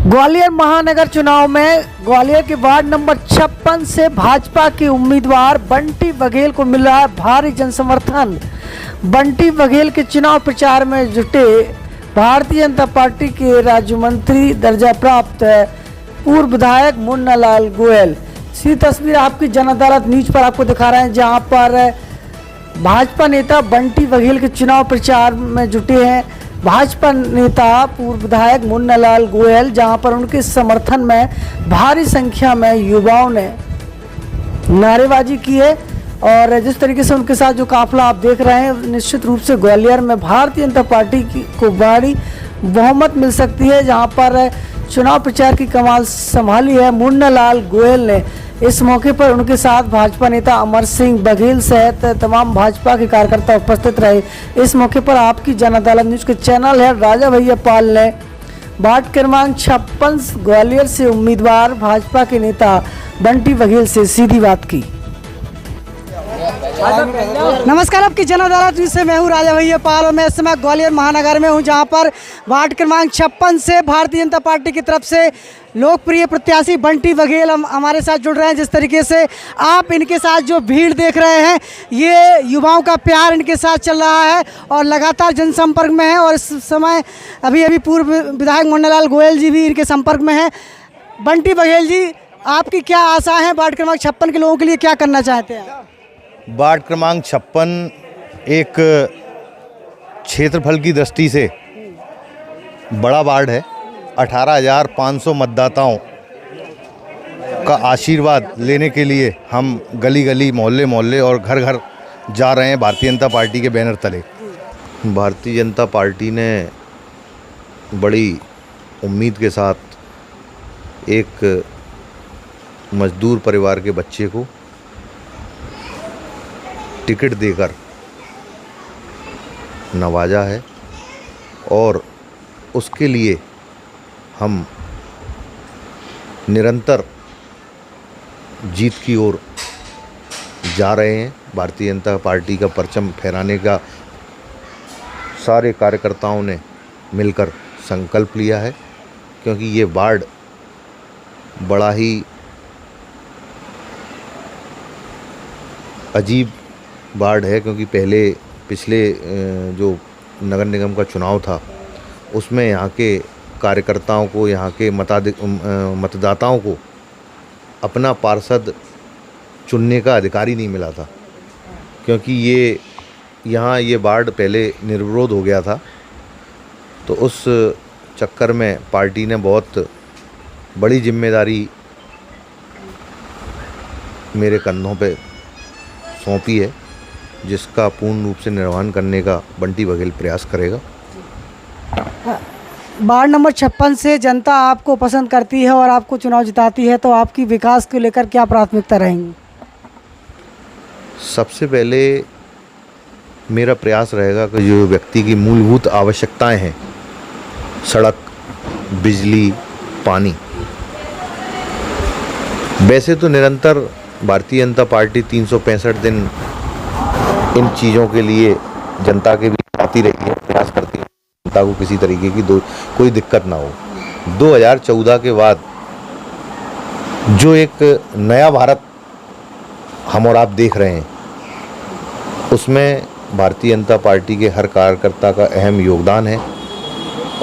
ग्वालियर महानगर चुनाव में ग्वालियर के वार्ड नंबर 56 से भाजपा के उम्मीदवार बंटी बघेल को मिल रहा है भारी जनसमर्थन। बंटी बघेल के चुनाव प्रचार में जुटे भारतीय जनता पार्टी के राज्य मंत्री दर्जा प्राप्त पूर्व विधायक मुन्ना लाल गोयल। सी तस्वीर आपकी जन अदालत न्यूज पर आपको दिखा रहे हैं, जहां पर भाजपा नेता बंटी बघेल के चुनाव प्रचार में जुटे हैं भाजपा नेता पूर्व विधायक मुन्ना लाल गोयल, जहां पर उनके समर्थन में भारी संख्या में युवाओं ने नारेबाजी की है। और जिस तरीके से उनके साथ जो काफिला आप देख रहे हैं, निश्चित रूप से ग्वालियर में भारतीय जनता पार्टी को बड़ी बहुमत मिल सकती है। जहां पर चुनाव प्रचार की कमाल संभाली है मुन्ना लाल गोयल ने। इस मौके पर उनके साथ भाजपा नेता अमर सिंह बघेल सहित तमाम भाजपा के कार्यकर्ता उपस्थित रहे। इस मौके पर आपकी जन अदालत न्यूज के चैनल है राजा भैया पाल ने वार्ड क्रमांक 56 ग्वालियर से उम्मीदवार भाजपा के नेता बंटी बघेल से सीधी बात की। नमस्कार, आपकी जन अदालत न्यूज से मैं हूँ राजा भैया पाल और मैं इस समय ग्वालियर महानगर में हूँ, जहाँ पर वार्ड क्रमांक 56 से भारतीय जनता पार्टी की तरफ से लोकप्रिय प्रत्याशी बंटी बघेल हमारे साथ जुड़ रहे हैं। जिस तरीके से आप इनके साथ जो भीड़ देख रहे हैं, ये युवाओं का प्यार इनके साथ चल रहा है और लगातार जनसंपर्क में है। और इस समय अभी पूर्व विधायक मुन्ना लाल गोयल जी भी इनके संपर्क में हैं। बंटी बघेल जी, आपकी क्या आशा है? वार्ड क्रमांक 56 के लोगों के लिए क्या करना चाहते हैं? वार्ड क्रमांक 56 एक क्षेत्रफल की दृष्टि से बड़ा वार्ड है। 18,500 मतदाताओं का आशीर्वाद लेने के लिए हम गली गली, मोहल्ले मोहल्ले और घर घर जा रहे हैं भारतीय जनता पार्टी के बैनर तले। भारतीय जनता पार्टी ने बड़ी उम्मीद के साथ एक मजदूर परिवार के बच्चे को टिकट देकर नवाजा है और उसके लिए हम निरंतर जीत की ओर जा रहे हैं। भारतीय जनता पार्टी का परचम फहराने का सारे कार्यकर्ताओं ने मिलकर संकल्प लिया है, क्योंकि ये वार्ड बड़ा ही अजीब वार्ड है। क्योंकि पिछले जो नगर निगम का चुनाव था, उसमें यहाँ के कार्यकर्ताओं को, यहाँ के मतदाताओं को अपना पार्षद चुनने का अधिकार ही नहीं मिला था। क्योंकि ये वार्ड पहले निर्विरोध हो गया था, तो उस चक्कर में पार्टी ने बहुत बड़ी जिम्मेदारी मेरे कंधों पे सौंपी है, जिसका पूर्ण रूप से निर्वहन करने का बंटी बघेल प्रयास करेगा। वार्ड नंबर 56 से जनता आपको पसंद करती है और आपको चुनाव जिताती है, तो आपकी विकास को लेकर क्या प्राथमिकता रहेंगी? सबसे पहले मेरा प्रयास रहेगा कि जो व्यक्ति की मूलभूत आवश्यकताएं हैं, सड़क, बिजली, पानी, वैसे तो निरंतर भारतीय जनता पार्टी 365 दिन इन चीज़ों के लिए जनता के बीच आती रही है, प्रयास करती है जनता को किसी तरीके की कोई दिक्कत ना हो। 2014 के बाद जो एक नया भारत हम और आप देख रहे हैं, उसमें भारतीय जनता पार्टी के हर कार्यकर्ता का अहम योगदान है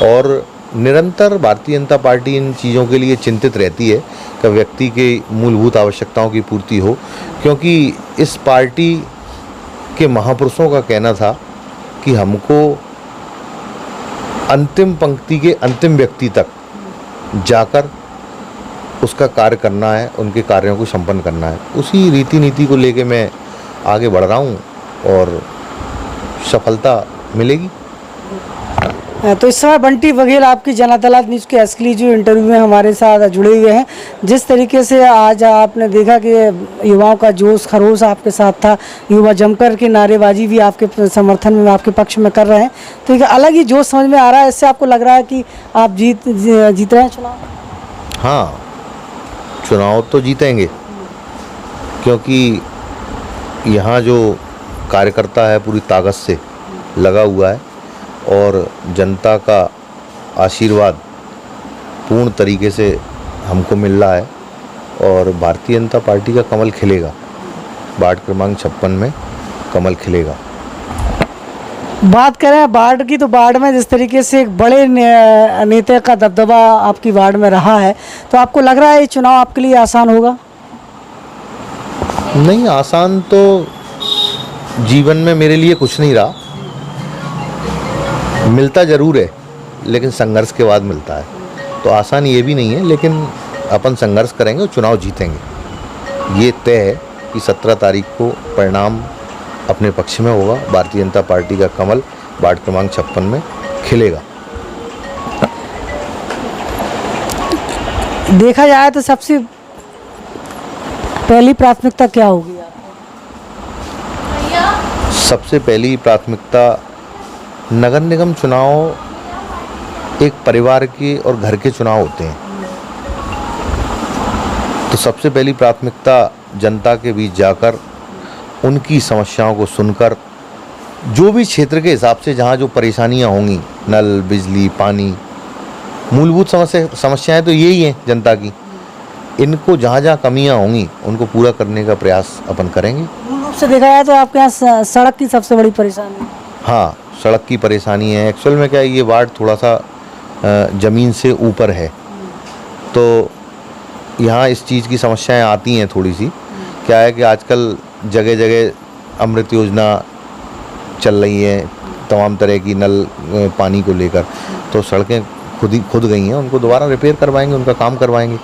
और निरंतर भारतीय जनता पार्टी इन चीज़ों के लिए चिंतित रहती है कि व्यक्ति के मूलभूत आवश्यकताओं की पूर्ति हो। क्योंकि इस पार्टी के महापुरुषों का कहना था कि हमको अंतिम पंक्ति के अंतिम व्यक्ति तक जाकर उसका कार्य करना है, उनके कार्यों को संपन्न करना है। उसी रीति नीति को लेके मैं आगे बढ़ रहा हूँ और सफलता मिलेगी। तो इस समय बंटी बघेल आपकी जन अदालत न्यूज़ के एक्सक्लूसिव इंटरव्यू में हमारे साथ जुड़े हुए हैं। जिस तरीके से आज आपने देखा कि युवाओं का जोश खरोश आपके साथ था, युवा जमकर के नारेबाजी भी आपके समर्थन में, आपके पक्ष में कर रहे हैं, तो एक अलग ही जोश समझ में आ रहा है। इससे आपको लग रहा है कि आप जीत रहे हैं चुनाव? हाँ, चुनाव तो जीतेंगे, क्योंकि यहाँ जो कार्यकर्ता है पूरी ताकत से लगा हुआ है और जनता का आशीर्वाद पूर्ण तरीके से हमको मिल रहा है और भारतीय जनता पार्टी का कमल खिलेगा। वार्ड क्रमांक 56 में कमल खिलेगा। बात करें वार्ड की, तो वार्ड में जिस तरीके से एक बड़े नेता का दबदबा आपकी वार्ड में रहा है, तो आपको लग रहा है ये चुनाव आपके लिए आसान होगा? नहीं, आसान तो जीवन में मेरे लिए कुछ नहीं रहा। मिलता ज़रूर है लेकिन संघर्ष के बाद मिलता है, तो आसान ये भी नहीं है, लेकिन अपन संघर्ष करेंगे और चुनाव जीतेंगे। ये तय है कि 17 तारीख को परिणाम अपने पक्ष में होगा। भारतीय जनता पार्टी का कमल वार्ड क्रमांक 56 में खिलेगा। देखा जाए तो सबसे पहली प्राथमिकता क्या होगी आपकी? सबसे पहली प्राथमिकता, नगर निगम चुनाव एक परिवार के और घर के चुनाव होते हैं, तो सबसे पहली प्राथमिकता जनता के बीच जाकर उनकी समस्याओं को सुनकर, जो भी क्षेत्र के हिसाब से जहाँ जो परेशानियाँ होंगी, नल, बिजली, पानी, मूलभूत समस्याएं तो यही हैं जनता की, इनको जहाँ जहाँ कमियाँ होंगी उनको पूरा करने का प्रयास अपन करेंगे। मूल रूप से देखा जाए तो आपके यहाँ सड़क की सबसे बड़ी परेशानी है? हाँ, सड़क की परेशानी है। एक्चुअल में क्या है, ये वार्ड थोड़ा सा ज़मीन से ऊपर है, तो यहाँ इस चीज़ की समस्याएं आती हैं थोड़ी सी। क्या है कि आजकल जगह जगह अमृत योजना चल रही है, तमाम तरह की नल पानी को लेकर, तो सड़कें खुद गई हैं, उनको दोबारा रिपेयर करवाएंगे, उनका काम करवाएंगे,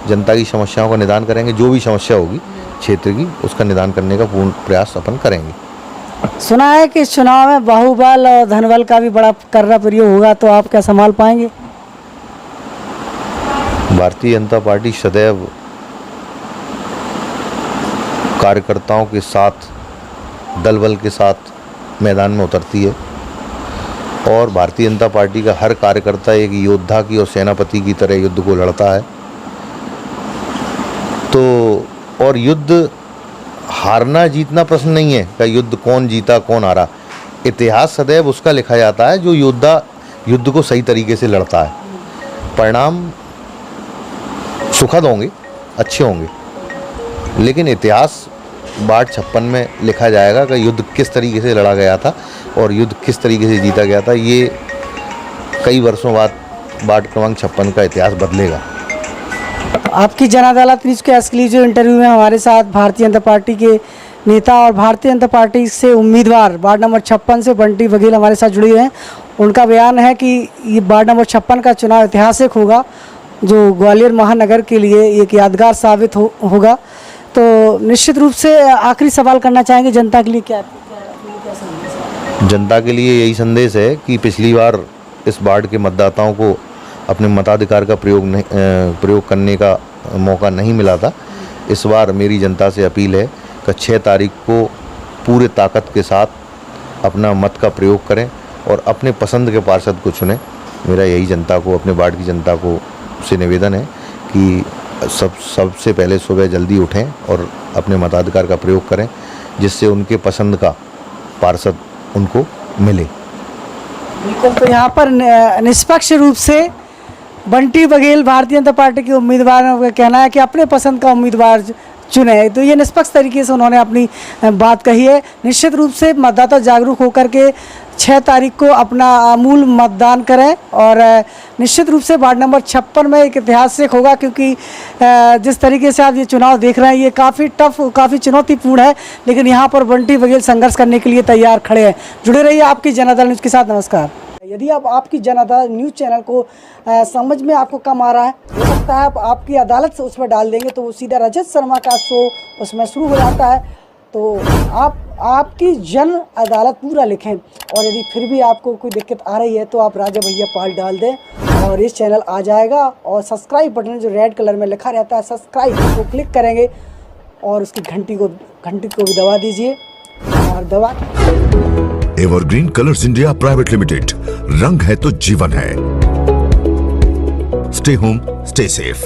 जनता की समस्याओं का निदान करेंगे। जो भी समस्या होगी क्षेत्र की, उसका निदान करने का पूर्ण प्रयास अपन करेंगे। सुना है कि इस चुनाव में बाहुबल और धनबल का भी बड़ा कर्रा प्रयोग होगा, तो आप क्या संभाल पाएंगे? भारतीय जनता पार्टी सदैव कार्यकर्ताओं के साथ, दल बल के साथ मैदान में उतरती है और भारतीय जनता पार्टी का हर कार्यकर्ता एक योद्धा की और सेनापति की तरह युद्ध को लड़ता है। तो और युद्ध हारना जीतना प्रश्न नहीं है कि युद्ध कौन जीता कौन हारा। इतिहास सदैव उसका लिखा जाता है जो योद्धा युद्ध को सही तरीके से लड़ता है। परिणाम सुखद होंगे, अच्छे होंगे, लेकिन इतिहास वार्ड 56 में लिखा जाएगा कि युद्ध किस तरीके से लड़ा गया था और युद्ध किस तरीके से जीता गया था। ये कई वर्षों बाद वार्ड क्रमांक 56 का इतिहास बदलेगा। आपकी जन अदालत न्यूज़ के असली जो इंटरव्यू में हमारे साथ भारतीय जनता पार्टी के नेता और भारतीय जनता पार्टी से उम्मीदवार वार्ड नंबर 56 से बंटी बघेल हमारे साथ जुड़े हुए हैं। उनका बयान है कि ये वार्ड नंबर 56 का चुनाव ऐतिहासिक होगा, जो ग्वालियर महानगर के लिए एक यादगार साबित होगा। तो निश्चित रूप से आखिरी सवाल करना चाहेंगे, जनता के लिए क्या संदेश है? जनता के लिए यही संदेश है कि पिछली बार इस वार्ड के मतदाताओं को अपने मताधिकार का प्रयोग करने का मौका नहीं मिला था। इस बार मेरी जनता से अपील है कि 6 तारीख को पूरे ताकत के साथ अपना मत का प्रयोग करें और अपने पसंद के पार्षद को चुनें। मेरा यही जनता को, अपने वार्ड की जनता को से निवेदन है कि सबसे पहले सुबह जल्दी उठें और अपने मताधिकार का प्रयोग करें, जिससे उनके पसंद का पार्षद उनको मिले। बिल्कुल, तो यहाँ पर निष्पक्ष रूप से बंटी बघेल भारतीय जनता पार्टी के उम्मीदवार का कहना है कि अपने पसंद का उम्मीदवार चुने, तो ये निष्पक्ष तरीके से उन्होंने अपनी बात कही है। निश्चित रूप से मतदाता जागरूक होकर के 6 तारीख को अपना अमूल मतदान करें और निश्चित रूप से वार्ड नंबर 56 में एक ऐतिहासिक होगा, क्योंकि जिस तरीके से आप ये चुनाव देख रहे हैं ये काफ़ी टफ, काफ़ी चुनौतीपूर्ण है, लेकिन यहाँ पर बंटी बघेल संघर्ष करने के लिए तैयार खड़े हैं। जुड़े रहिए आपकी जन अदालत न्यूज़ के साथ। नमस्कार। यदि आप आपकी जन अदालत न्यूज़ चैनल को समझ में आपको कम आ रहा है, हो सकता है आप आपकी अदालत से उस पर डाल देंगे तो वो सीधा रजत शर्मा का शो उसमें शुरू हो जाता है। तो आप आपकी जन अदालत पूरा लिखें, और यदि फिर भी आपको कोई दिक्कत आ रही है तो आप राजा भैया पाल डाल दें और इस चैनल आ जाएगा। और सब्सक्राइब बटन जो रेड कलर में लिखा रहता है सब्सक्राइब को क्लिक करेंगे और उसकी घंटी को भी दबा दीजिए और दबा। Evergreen colours India private limited, रंग है तो जीवन है। Stay home, stay safe.